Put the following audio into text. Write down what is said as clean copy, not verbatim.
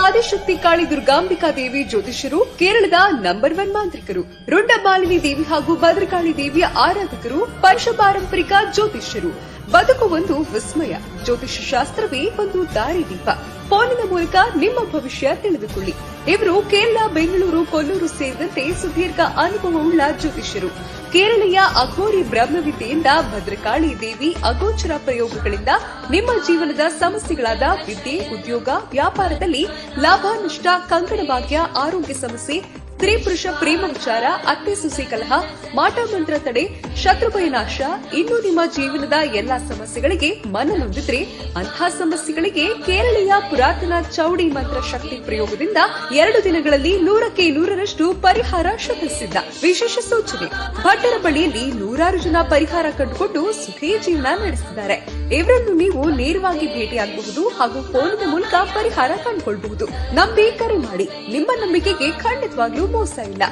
ಆದಿಶಕ್ತಿ ಕಾಳಿ ದುರ್ಗಾಂಬಿಕಾ ದೇವಿ ಜ್ಯೋತಿಷರು, ಕೇರಳದ ನಂಬರ್ 1 ಮಾಂತ್ರಿಕರು, ರುಂಡಮಾಲಿನಿ ದೇವಿ ಹಾಗೂ ಭದ್ರಕಾಳಿ ದೇವಿಯ ಆರಾಧಕರು, ಪಂಚಪಾರಂಪರಿಕ ಜ್ಯೋತಿಷ್ಯರು. ಬದುಕು ಒಂದು ವಿಸ್ಮಯ. ಜ್ಯೋತಿಷ್ಯ ಶಾಸ್ತ್ರವೇ ಒಂದು ದಾರಿದೀಪ. ಫೋನಿನ ಮೂಲಕ ನಿಮ್ಮ ಭವಿಷ್ಯ ತಿಳಿದುಕೊಳ್ಳಿ. ಇವರು ಕೇರಳ, ಬೆಂಗಳೂರು, ಕೊಲ್ಲೂರು ಸೇರಿದಂತೆ ಸುದೀರ್ಘ ಅನುಭವವುಳ್ಳ ಜ್ಯೋತಿಷ್ಯರು. ಕೇರಳೀಯ ಅಘೋರಿ ಬ್ರಹ್ಮವಿದ್ಯೆಯಿಂದ ಭದ್ರಕಾಳಿ ದೇವಿ ಅಗೋಚರ ಪ್ರಯೋಗಗಳಿಂದ ನಿಮ್ಮ ಜೀವನದ ಸಮಸ್ಯೆಗಳಾದ ವಿದ್ಯೆ, ಉದ್ಯೋಗ, ವ್ಯಾಪಾರದಲ್ಲಿ ಲಾಭ, ನಷ್ಟ, ಕಂಕಣ ಭಾಗ್ಯ, ಆರೋಗ್ಯ ಸಮಸ್ಯೆ, ಸ್ತ್ರೀ ಪುರುಷ ಪ್ರೇಮ ವಿಚಾರ, ಅತ್ತೆ ಸೊಸೆ ಕಲಹ, ಮಾಟ ಮಂತ್ರ ತಡೆ, ಶತ್ರುಭಯ ನಾಶ, ಇನ್ನು ನಿಮ್ಮ ಜೀವನದ ಎಲ್ಲಾ ಸಮಸ್ಯೆಗಳಿಗೆ ಮನನೊಂದಿದ್ರೆ ಅಂತಹ ಸಮಸ್ಯೆಗಳಿಗೆ ಕೇರಳೀಯ ಪುರಾತನ ಚೌಡಿ ಮಂತ್ರ ಶಕ್ತಿ ಪ್ರಯೋಗದಿಂದ 2 ದಿನಗಳಲ್ಲಿ 100ಕ್ಕೆ 100ರಷ್ಟು ಪರಿಹಾರ ಶತಸಿದ್ಧ. ವಿಶೇಷ ಸೂಚನೆ: ಭಟ್ಟರ ಬಳಿಯಲ್ಲಿ 100 ಜನ ಪರಿಹಾರ ಕಂಡುಕೊಂಡು ಸುಖಿ ಜೀವನ ನಡೆಸಿದ್ದಾರೆ. ಇವರನ್ನು ನೀವು ನೇರವಾಗಿ ಭೇಟಿಯಾಗಬಹುದು ಹಾಗೂ ಫೋನಿನ ಮೂಲಕ ಪರಿಹಾರ ಕಂಡುಕೊಳ್ಳಬಹುದು. ನಂಬಿ ಕರೆ ಮಾಡಿ. ನಿಮ್ಮ ನಂಬಿಕೆಗೆ ಖಂಡಿತವಾಗ್ಲೂ ಮೋಸ ಇಲ್ಲ.